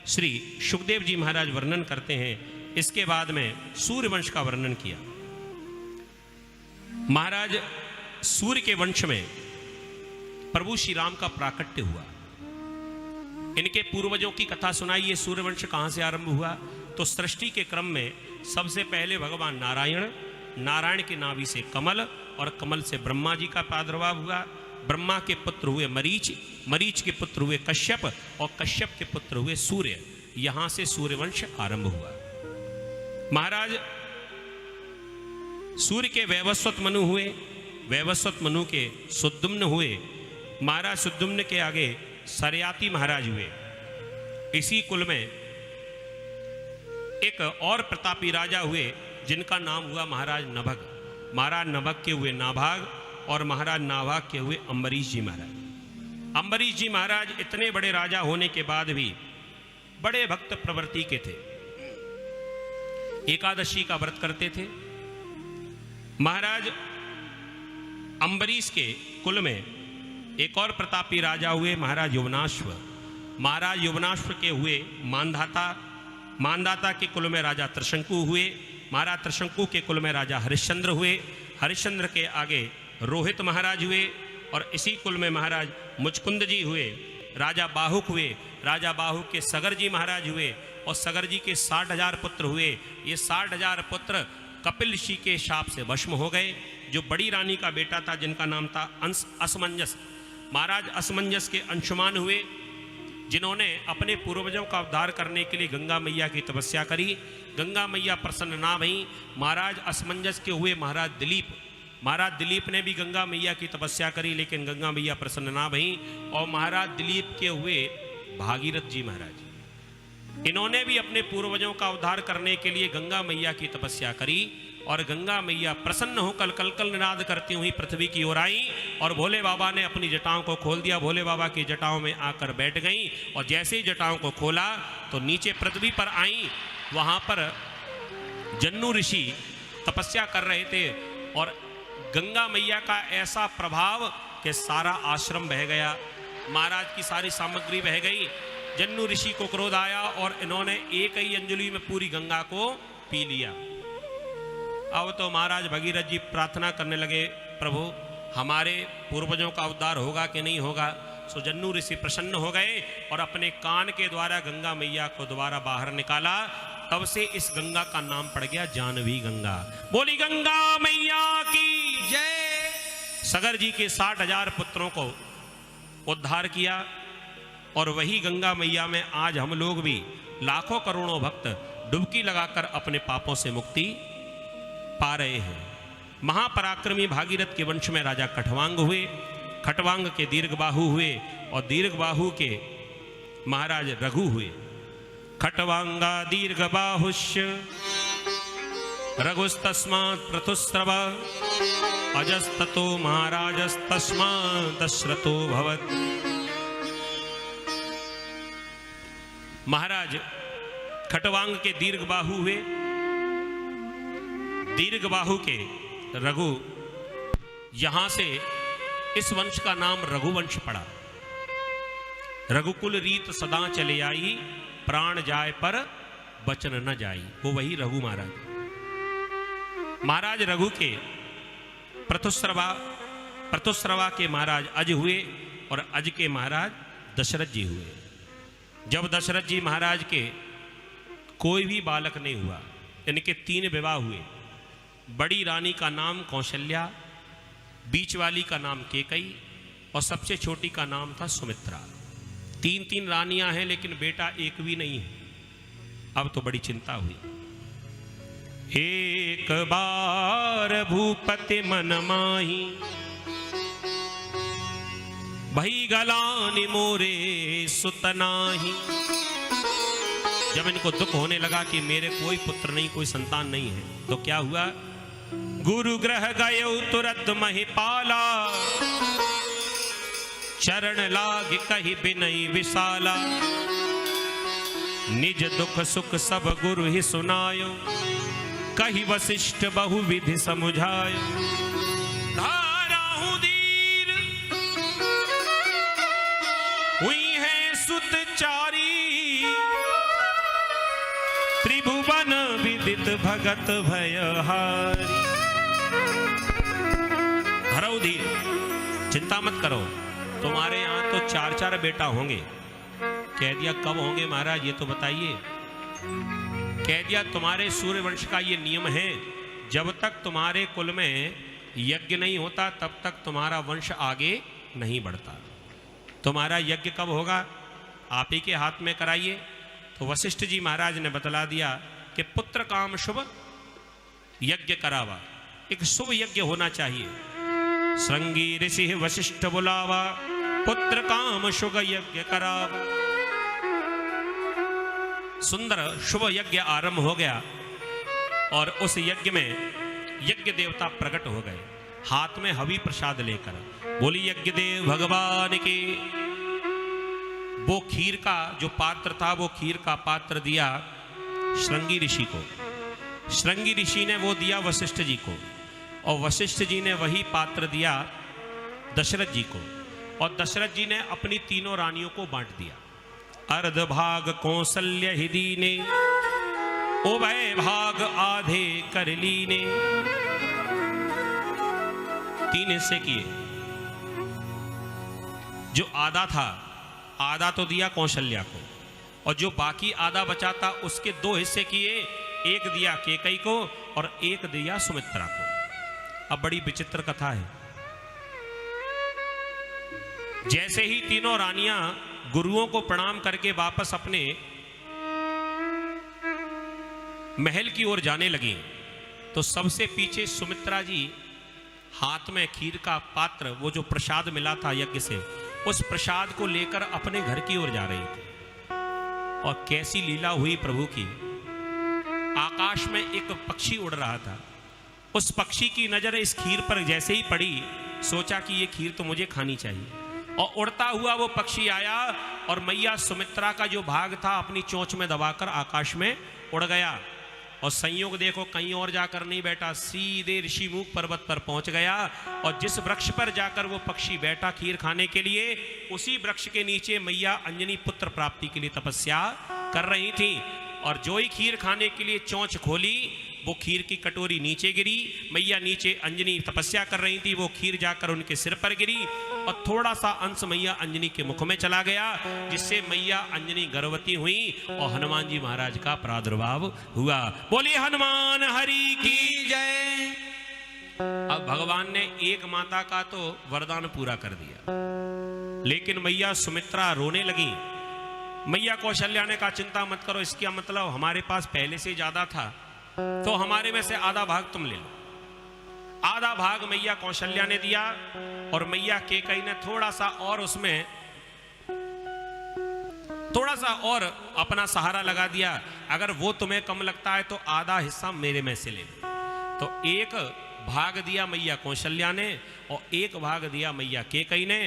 श्री सुखदेव जी महाराज वर्णन करते हैं। इसके बाद में सूर्यवंश का वर्णन किया। महाराज सूर्य के वंश में प्रभु श्री राम का प्राकट्य हुआ। इनके पूर्वजों की कथा सुनाई। ये सूर्यवंश कहाँ से आरंभ हुआ? तो सृष्टि के क्रम में सबसे पहले भगवान नारायण, नारायण के नाभि से कमल और कमल से ब्रह्मा जी का प्रादुर्भाव हुआ। ब्रह्मा के पुत्र हुए मरीच, मरीच के पुत्र हुए कश्यप और कश्यप के पुत्र हुए सूर्य। यहां से सूर्यवंश आरंभ हुआ। महाराज सूर्य के वैवस्वत मनु हुए, वैवस्वत मनु के सुद्युम्न हुए। महाराज सुद्युम्न के आगे सरयाति महाराज हुए। इसी कुल में एक और प्रतापी राजा हुए जिनका नाम हुआ महाराज नभग। महाराज नभग के हुए नाभाग और महाराज नाभाग के हुए अम्बरीश जी महाराज। अम्बरीश जी महाराज इतने बड़े राजा होने के बाद भी बड़े भक्त प्रवृत्ति के थे। एकादशी का व्रत करते थे। महाराज अम्बरीश के कुल में एक और प्रतापी राजा हुए महाराज युवनाश्व। महाराज युवनाश्व के हुए मानधाता, मानधाता के कुल में राजा त्रिशंकु हुए। महाराज त्रिशंकु के कुल में राजा हरिश्चंद्र हुए। हरिश्चंद्र के आगे रोहित महाराज हुए और इसी कुल में महाराज मुचकुंद जी हुए। राजा बाहुक हुए। राजा बाहुक के सगर जी महाराज हुए और सगर जी के 60,000 पुत्र हुए। ये 60,000 पुत्र कपिल ऋषि के शाप से भस्म हो गए। जो बड़ी रानी का बेटा था जिनका नाम था असमंजस, महाराज असमंजस के अंशुमान हुए, जिन्होंने अपने पूर्वजों का उद्धार करने के लिए गंगा मैया की तपस्या करी। गंगा मैया प्रसन्न ना भई। महाराज असमंजस के हुए महाराज दिलीप। महाराज दिलीप ने भी गंगा मैया की तपस्या करी लेकिन गंगा मैया प्रसन्न ना भई। और महाराज दिलीप के हुए भागीरथ जी महाराज, इन्होंने भी अपने पूर्वजों का उद्धार करने के लिए गंगा मैया की तपस्या करी और गंगा मैया प्रसन्न होकर कलकल निनाद करती हुई पृथ्वी की ओर आई और भोले बाबा ने अपनी जटाओं को खोल दिया। भोले बाबा की जटाओं में आकर बैठ गईं और जैसे ही जटाओं को खोला तो नीचे पृथ्वी पर आई। वहां पर जन्नू ऋषि तपस्या कर रहे थे और गंगा मैया का ऐसा प्रभाव कि सारा आश्रम बह गया। महाराज की सारी सामग्री बह गई। जन्नू ऋषि को क्रोध आया और इन्होंने एक ही अंजलि में पूरी गंगा को पी लिया। अब तो महाराज भगीरथ जी प्रार्थना करने लगे, प्रभु हमारे पूर्वजों का उद्धार होगा कि नहीं होगा। सो जन्नू ऋषि प्रसन्न हो गए और अपने कान के द्वारा गंगा मैया को दोबारा बाहर निकाला। तब से इस गंगा का नाम पड़ गया जानवी गंगा। बोली गंगा मैया की जय। सगर जी के 60,000 पुत्रों को उद्धार किया और वही गंगा मैया में आज हम लोग भी लाखों करोड़ों भक्त डुबकी लगाकर अपने पापों से मुक्ति पा रहे हैं। महापराक्रमी भागीरथ के वंश में राजा खटवांग हुए। खटवांग के दीर्घबाहु हुए और दीर्घबाहु के महाराज रघु हुए। खटवांगा दीर्घबाहुष्य रघुस्तस्मात् पृथुस्रव अजस्ततो महाराजस्तस्मात् दशरथो भवत्। महाराज खटवांग के दीर्घबाहु हुए। दीर्घबाहु के रघु, यहां से इस वंश का नाम रघुवंश पड़ा। रघुकुल रीत सदा चले आई, प्राण जाए पर बचन न जाई। वो वही रघु महाराज। महाराज रघु के प्रथुस्रवा के महाराज अज हुए और अज के महाराज दशरथ जी हुए। जब दशरथ जी महाराज के कोई भी बालक नहीं हुआ, इनके 3 विवाह हुए। बड़ी रानी का नाम कौशल्या, बीच वाली का नाम केकई और सबसे छोटी का नाम था सुमित्रा। 3 रानियां हैं लेकिन बेटा एक भी नहीं है। अब तो बड़ी चिंता हुई। एक बार भूपति मन माही भई गलानि मोरे सुतनाही। जब इनको दुख होने लगा कि मेरे कोई पुत्र नहीं, कोई संतान नहीं है, तो क्या हुआ? गुरु ग्रह गयो तुरत महिपाला चरण लाग कही बिनई विशाला। निज दुख सुख सब गुरु ही सुनायो कही वशिष्ठ बहुविधि समुझायो। धाराहु दीर हुई है सुत चारी त्रिभुवन विदित भगत भयहारी। हरौ धीर, चिंता मत करो, तुम्हारे यहां तो 4-4 बेटा होंगे। कह दिया कब होंगे महाराज, ये तो बताइए। कह दिया तुम्हारे सूर्यवंश का ये नियम है, जब तक तुम्हारे कुल में यज्ञ नहीं होता तब तक तुम्हारा वंश आगे नहीं बढ़ता। तुम्हारा यज्ञ कब होगा, आप ही के हाथ में कराइए। तो वशिष्ठ जी महाराज ने बतला दिया कि पुत्र काम शुभ यज्ञ करावा, एक शुभ यज्ञ होना चाहिए। श्रृंगी ऋषि वशिष्ठ बुलावा, पुत्र काम शुभ यज्ञ करावा। सुंदर शुभ यज्ञ आरंभ हो गया और उस यज्ञ में यज्ञ देवता प्रकट हो गए हाथ में हवि प्रसाद लेकर। बोली यज्ञ देव भगवान की। वो खीर का जो पात्र था, वो खीर का पात्र दिया श्रृंगी ऋषि को। श्रृंगी ऋषि ने वो दिया वशिष्ठ जी को, और वशिष्ठ जी ने वही पात्र दिया दशरथ जी को, और दशरथ जी ने अपनी तीनों रानियों को बांट दिया। अर्ध भाग कौसल्य ही दीने, उभय भाग आधे कर लीने। 3 हिस्से किए। जो आधा था, आधा तो दिया कौशल्या को, और जो बाकी आधा बचा था उसके 2 हिस्से किए। एक दिया केकई को और एक दिया सुमित्रा को। अब बड़ी विचित्र कथा है। जैसे ही तीनों रानियां गुरुओं को प्रणाम करके वापस अपने महल की ओर जाने लगी, तो सबसे पीछे सुमित्रा जी हाथ में खीर का पात्र, वो जो प्रसाद मिला था यज्ञ से, उस प्रसाद को लेकर अपने घर की ओर जा रही थी। और कैसी लीला हुई प्रभु की। आकाश में एक पक्षी उड़ रहा था। उस पक्षी की नजर इस खीर पर जैसे ही पड़ी, सोचा कि ये खीर तो मुझे खानी चाहिए, और उड़ता हुआ वो पक्षी आया और मैया सुमित्रा का जो भाग था अपनी चोंच में दबाकर आकाश में उड़ गया। और संयोग देखो, कहीं और जाकर नहीं बैठा, सीधे ऋषिमुख पर्वत पर पहुंच गया। और जिस वृक्ष पर जाकर वो पक्षी बैठा खीर खाने के लिए, उसी वृक्ष के नीचे मैया अंजनी पुत्र प्राप्ति के लिए तपस्या कर रही थी। और जो ही खीर खाने के लिए चोंच खोली, वो खीर की कटोरी नीचे गिरी। मैया नीचे अंजनी तपस्या कर रही थी, वो खीर जाकर उनके सिर पर गिरी, और थोड़ा सा अंश मैया अंजनी के मुख में चला गया, जिससे मैया अंजनी गर्भवती हुई और हनुमान जी महाराज का प्रादुर्भाव हुआ। बोलिए हनुमान हरि की जय। अब भगवान ने एक माता का तो वरदान पूरा कर दिया, लेकिन मैया सुमित्रा रोने लगी। मैया कौशल्या ने कहा चिंता मत करो, इसका मतलब हमारे पास पहले से ज्यादा था, तो हमारे में से आधा भाग तुम ले लो। आधा भाग मैया कौशल्या ने दिया, और मैया केकई ने थोड़ा सा और उसमें थोड़ा सा और अपना सहारा लगा दिया। अगर वो तुम्हें कम लगता है तो आधा हिस्सा मेरे में से ले लो। तो एक भाग दिया मैया कौशल्या ने, और एक भाग दिया मैया केकई ने।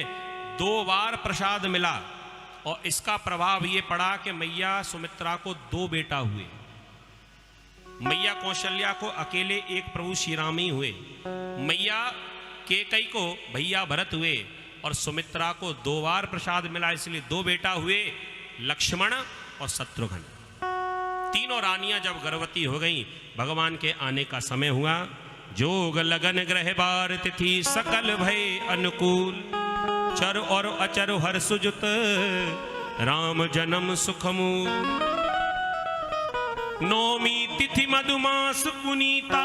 2 बार प्रसाद मिला, और इसका प्रभाव ये पड़ा कि मैया सुमित्रा को 2 बेटा हुए। मैया कौशल्या को अकेले एक प्रभु श्री राम ही हुए। मैया केकई को भैया भरत हुए, और सुमित्रा को 2 बार प्रसाद मिला, इसलिए 2 बेटा हुए, लक्ष्मण और शत्रुघ्न। तीनों रानियां जब गर्भवती हो गईं, भगवान के आने का समय हुआ। जोग लगन ग्रह बार तिथि सकल भय अनुकूल, चर और अचर हर सुजुत राम जन्म सुखमूल। नौमी तिथि मधुमास पुनीता,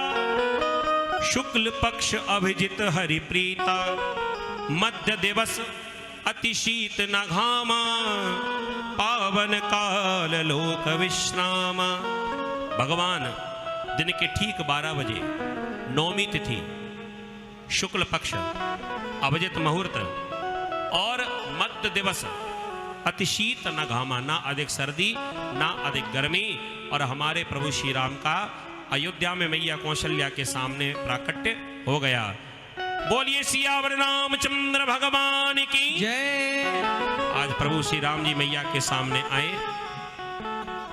शुक्ल पक्ष अभिजित हरिप्रीता। मध्य दिवस अति शीत न घामा, पावन काल लोक विश्रामा। भगवान दिन के ठीक 12 बजे, नौमी तिथि, शुक्ल पक्ष, अभिजित मुहूर्त और मध्य दिवस, अति शीत न घामा, ना अधिक सर्दी ना अधिक गर्मी। और हमारे प्रभु श्री राम का अयोध्या में मैया कौशल्या के सामने प्राकट्य हो गया। बोलिए सियावर रामचंद्र भगवान की जय। आज प्रभु श्री राम जी मैया के सामने आए।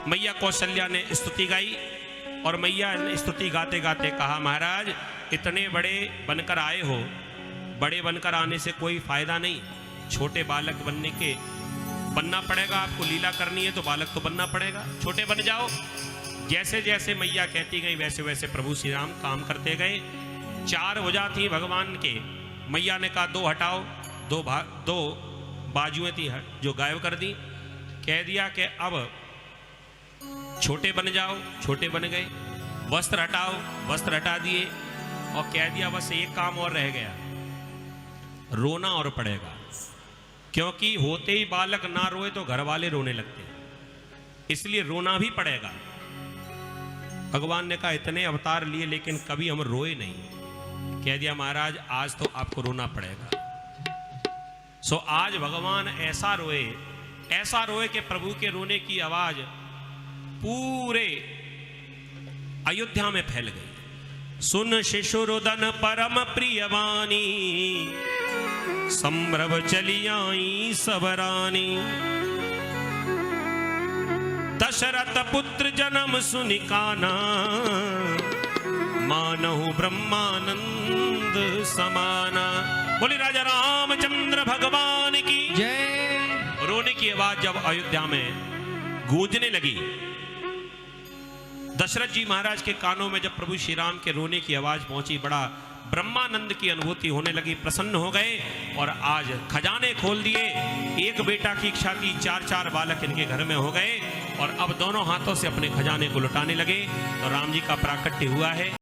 मैया कौशल्या ने स्तुति गाई, और मैया ने स्तुति गाते गाते कहा, महाराज इतने बड़े बनकर आए हो, बड़े बनकर आने से कोई फायदा नहीं, छोटे बालक बनना पड़ेगा। आपको लीला करनी है तो बालक तो बनना पड़ेगा, छोटे बन जाओ। जैसे जैसे मैया कहती गई वैसे वैसे प्रभु श्री राम काम करते गए। 4 भुजा थी भगवान के। मैया ने कहा 2 हटाओ, 2 बाजुएं थी जो गायब कर दी। कह दिया कि अब छोटे बन जाओ, छोटे बन गए। वस्त्र हटाओ, वस्त्र हटा दिए। और कह दिया बस एक काम और रह गया, रोना और पड़ेगा, क्योंकि होते ही बालक ना रोए तो घर वाले रोने लगते हैं, इसलिए रोना भी पड़ेगा। भगवान ने कहा इतने अवतार लिए लेकिन कभी हम रोए नहीं। कह दिया महाराज आज तो आपको रोना पड़ेगा। सो आज भगवान ऐसा रोए कि प्रभु के रोने की आवाज पूरे अयोध्या में फैल गई। सुन शिशुरुदन परम प्रिय वाणी, संभ्रम चली आई सब रानी। दशरथ पुत्र जन्म सुनि काना, मानहु ब्रह्मानंद समाना। बोले राजा रामचंद्र भगवान की जय। रोने की आवाज जब अयोध्या में गूंजने लगी, दशरथ जी महाराज के कानों में जब प्रभु श्री राम के रोने की आवाज पहुंची, बड़ा ब्रह्मानंद की अनुभूति होने लगी, प्रसन्न हो गए और आज खजाने खोल दिए। एक बेटा की इच्छा थी, 4-4 बालक इनके घर में हो गए और अब दोनों हाथों से अपने खजाने को लुटाने लगे। तो राम जी का प्राकट्य हुआ है।